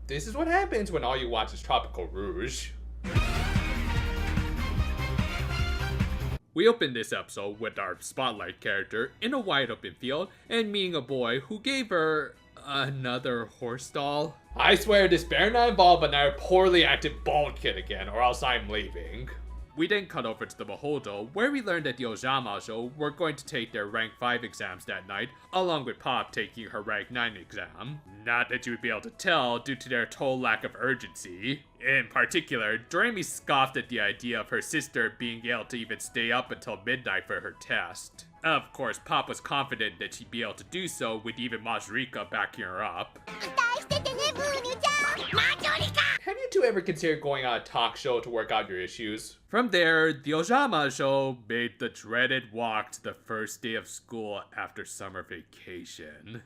This is what happens when all you watch is Tropical Rouge. We open this episode with our spotlight character in a wide open field and meeting a boy who gave her another horse doll. I swear this better not involve another poorly acted bald kid again, or else I'm leaving. We then cut over to the Beholdo, where we learned that the Ojamajo were going to take their rank 5 exams that night, along with Pop taking her rank 9 exam. Not that you would be able to tell due to their total lack of urgency. In particular, Doremi scoffed at the idea of her sister being able to even stay up until midnight for her test. Of course, Pop was confident that she'd be able to do so with even Majorika backing her up. Have you two ever considered going on a talk show to work out your issues? From there, the Ojamajo made the dreaded walk to the first day of school after summer vacation.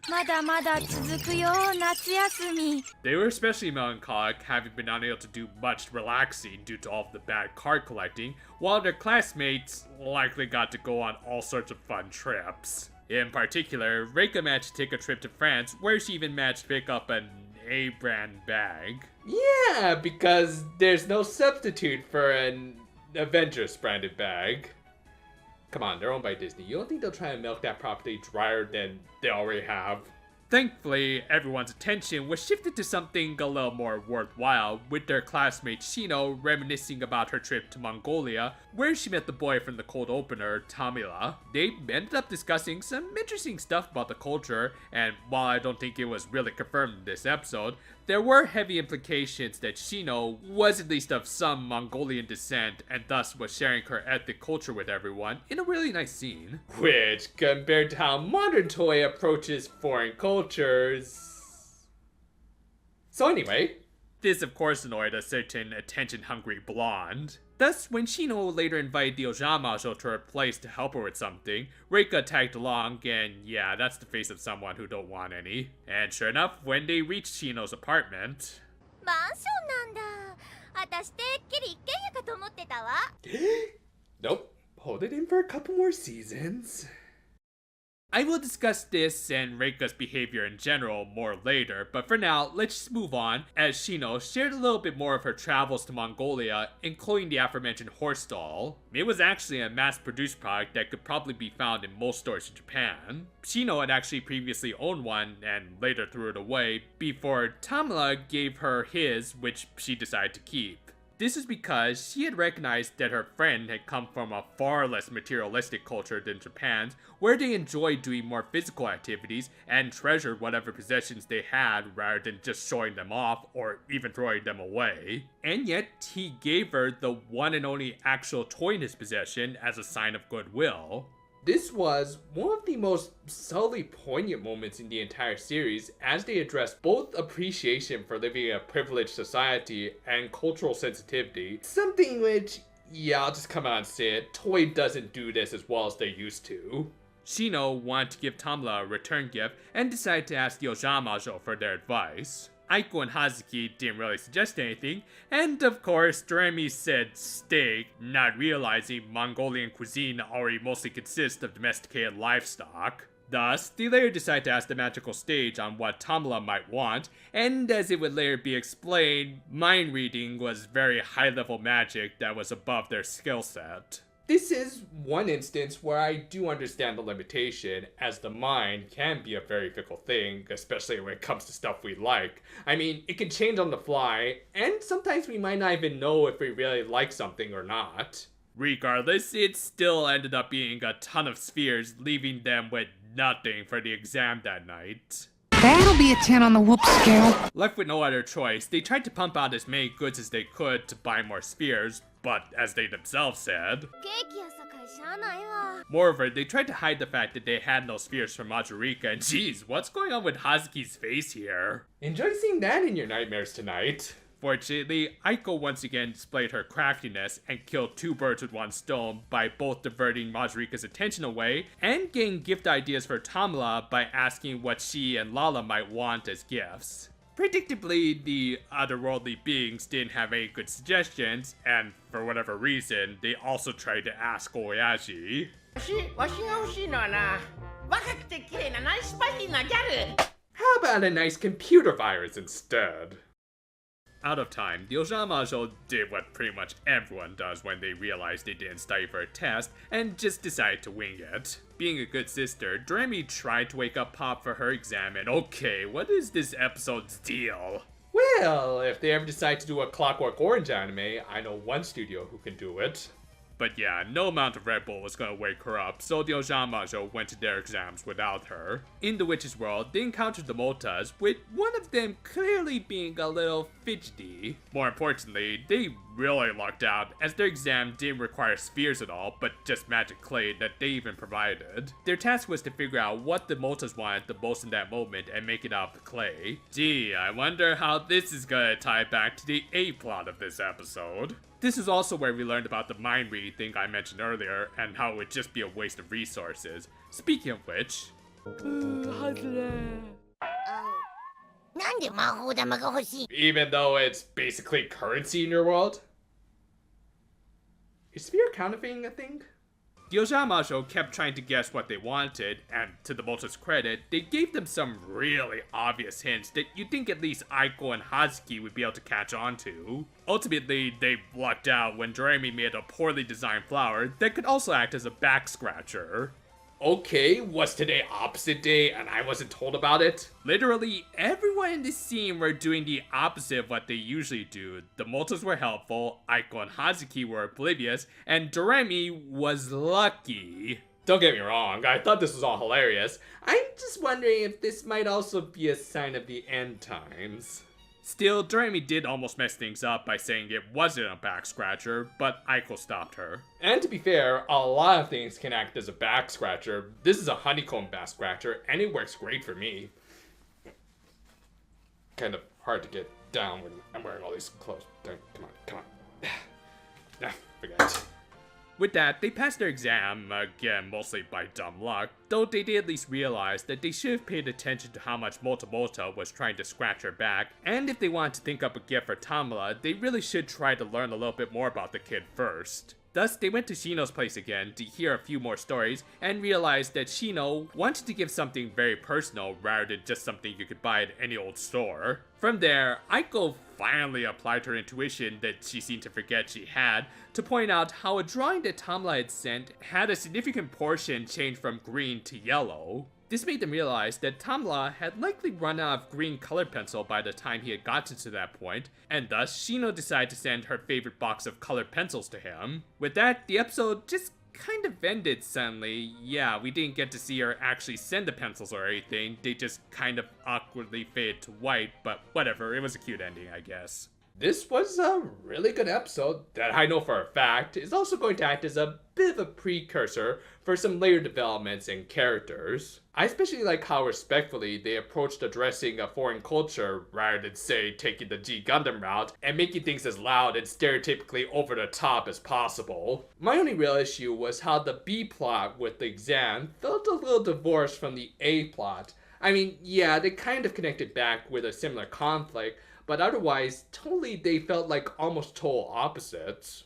They were especially melancholic, having been unable to do much relaxing due to all of the bad card collecting, while their classmates likely got to go on all sorts of fun trips. In particular, Reika managed to take a trip to France, where she even managed to pick up an A-brand bag. Yeah, because there's no substitute for an Avengers branded bag. Come on, they're owned by Disney. You don't think they'll try and milk that property drier than they already have? Thankfully, everyone's attention was shifted to something a little more worthwhile, with their classmate Shino reminiscing about her trip to Mongolia, where she met the boy from the cold opener, Tamila. They ended up discussing some interesting stuff about the culture, and while I don't think it was really confirmed in this episode, there were heavy implications that Shino was at least of some Mongolian descent and thus was sharing her ethnic culture with everyone in a really nice scene. Which, compared to how modern Toei approaches foreign cultures... So anyway, this of course annoyed a certain attention-hungry blonde. Thus, when Shino later invited the Ojamajo to her place to help her with something, Reika tagged along, and yeah, that's the face of someone who don't want any. And sure enough, when they reached Shino's apartment... Nope. Hold it in for a couple more seasons. I will discuss this and Reika's behavior in general more later, but for now, let's just move on, as Shino shared a little bit more of her travels to Mongolia, including the aforementioned horse doll. It was actually a mass-produced product that could probably be found in most stores in Japan. Shino had actually previously owned one, and later threw it away, before Tamila gave her his, which she decided to keep. This is because she had recognized that her friend had come from a far less materialistic culture than Japan's, where they enjoyed doing more physical activities and treasured whatever possessions they had rather than just showing them off or even throwing them away. And yet, he gave her the one and only actual toy in his possession as a sign of goodwill. This was one of the most subtly poignant moments in the entire series, as they addressed both appreciation for living in a privileged society and cultural sensitivity. Something which, yeah, I'll just come out and say it, Toei doesn't do this as well as they used to. Shino wanted to give Tamila a return gift and decided to ask the Ojamajo for their advice. Aiko and Hazuki didn't really suggest anything, and of course, Doremi said steak, not realizing Mongolian cuisine already mostly consists of domesticated livestock. Thus, they later decided to ask the magical stage on what Tamila might want, and as it would later be explained, mind reading was very high-level magic that was above their skill set. This is one instance where I do understand the limitation, as the mind can be a very fickle thing, especially when it comes to stuff we like. I mean, it can change on the fly, and sometimes we might not even know if we really like something or not. Regardless, it still ended up being a ton of spheres, leaving them with nothing for the exam that night. That'll be a 10 on the whoop scale. Left with no other choice, they tried to pump out as many goods as they could to buy more spheres, but as they themselves said, moreover, they tried to hide the fact that they had no spheres from Majorika, and geez, what's going on with Hazuki's face here? Enjoy seeing that in your nightmares tonight. Fortunately, Aiko once again displayed her craftiness and killed two birds with one stone by both diverting Majorika's attention away and getting gift ideas for Tamila by asking what she and Lala might want as gifts. Predictably, the otherworldly beings didn't have any good suggestions, and for whatever reason, they also tried to ask Oyashi. 若くて綺麗なナイスパイなギャル How about a nice computer virus instead? Out of time, the Ojamajo did what pretty much everyone does when they realize they didn't study for a test and just decide to wing it. Being a good sister, Doremi tried to wake up Pop for her exam, and okay, what is this episode's deal? Well, if they ever decide to do a Clockwork Orange anime, I know one studio who can do it. But yeah, no amount of Red Bull was gonna wake her up, so the Ojamajo went to their exams without her. In the witch's world, they encountered the Motas, with one of them clearly being a little fidgety. More importantly, they really lucked out, as their exam didn't require spheres at all, but just magic clay that they even provided. Their task was to figure out what the Motas wanted the most in that moment and make it out of the clay. Gee, I wonder how this is gonna tie back to the A-plot of this episode. This is also where we learned about the mind read thing I mentioned earlier, and how it would just be a waste of resources. Speaking of which... なんで魔法玉が欲しい Even though it's basically currency in your world? Is sphere counterfeiting a thing? The Ojamajo kept trying to guess what they wanted, and to the Mota's credit, they gave them some really obvious hints that you'd think at least Aiko and Hazuki would be able to catch on to. Ultimately, they lucked out when Doremi made a poorly designed flower that could also act as a backscratcher. Okay, was today opposite day and I wasn't told about it? Literally, everyone in this scene were doing the opposite of what they usually do. The Motas were helpful, Aiko and Hazuki were oblivious, and Doremi was lucky. Don't get me wrong, I thought this was all hilarious. I'm just wondering if this might also be a sign of the end times. Still, Doremi did almost mess things up by saying it wasn't a back scratcher, but Aiko stopped her. And to be fair, a lot of things can act as a back scratcher. This is a honeycomb back scratcher, and it works great for me. Kind of hard to get down when I'm wearing all these clothes. Come on. Forget it. With that, they passed their exam, again mostly by dumb luck, though they did at least realize that they should have paid attention to how much Mota was trying to scratch her back, and if they wanted to think up a gift for Tamala, they really should try to learn a little bit more about the kid first. Thus, they went to Shino's place again to hear a few more stories, and realized that Shino wanted to give something very personal rather than just something you could buy at any old store. From there, Aiko finally applied her intuition that she seemed to forget she had, to point out how a drawing that Tamla had sent had a significant portion change from green to yellow. This made them realize that Tamla had likely run out of green colored pencil by the time he had gotten to that point, and thus Shino decided to send her favorite box of colored pencils to him. With that, the episode just kind of ended suddenly. Yeah, we didn't get to see her actually send the pencils or anything, they just kind of awkwardly faded to white, but whatever, it was a cute ending, I guess. This was a really good episode that I know for a fact is also going to act as a bit of a precursor for some later developments and characters. I especially like how respectfully they approached addressing a foreign culture rather than, say, taking the G Gundam route and making things as loud and stereotypically over the top as possible. My only real issue was how the B plot with the exam felt a little divorced from the A plot. I mean, yeah, they kind of connected back with a similar conflict, but otherwise, totally they felt like almost total opposites.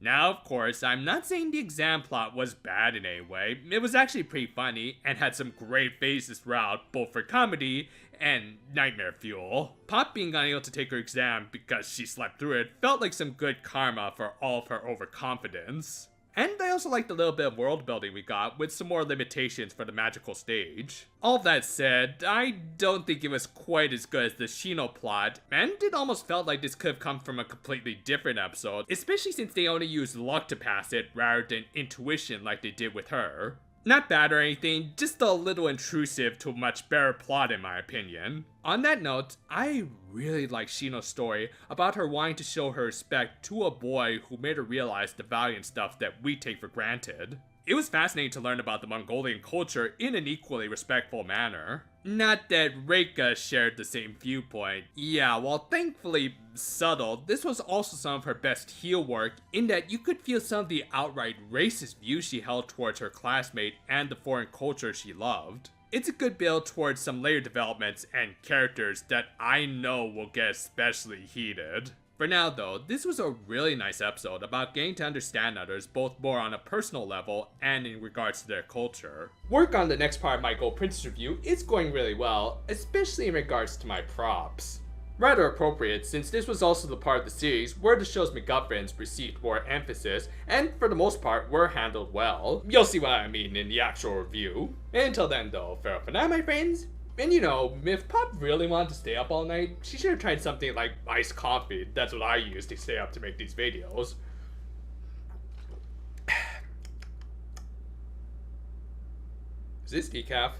Now, of course, I'm not saying the exam plot was bad in any way. It was actually pretty funny, and had some great phases throughout, both for comedy and nightmare fuel. Pop being unable to take her exam because she slept through it felt like some good karma for all of her overconfidence. And I also liked the little bit of world building we got, with some more limitations for the magical stage. All of that said, I don't think it was quite as good as the Shino plot, and it almost felt like this could have come from a completely different episode, especially since they only used luck to pass it rather than intuition like they did with her. Not bad or anything, just a little intrusive to a much better plot in my opinion. On that note, I really like Shino's story about her wanting to show her respect to a boy who made her realize the value in stuff that we take for granted. It was fascinating to learn about the Mongolian culture in an equally respectful manner. Not that Reika shared the same viewpoint. Yeah, while thankfully subtle, this was also some of her best heel work in that you could feel some of the outright racist views she held towards her classmate and the foreign culture she loved. It's a good build towards some later developments and characters that I know will get especially heated. For now though, this was a really nice episode about getting to understand others both more on a personal level and in regards to their culture. Work on the next part of my Gold Princess review is going really well, especially in regards to my props. Rather appropriate since this was also the part of the series where the show's MacGuffins received more emphasis and for the most part were handled well. You'll see what I mean in the actual review. Until then though, farewell for now my friends. And you know, if Pop really wanted to stay up all night, she should have tried something like iced coffee. That's what I use to stay up to make these videos. Is this decaf?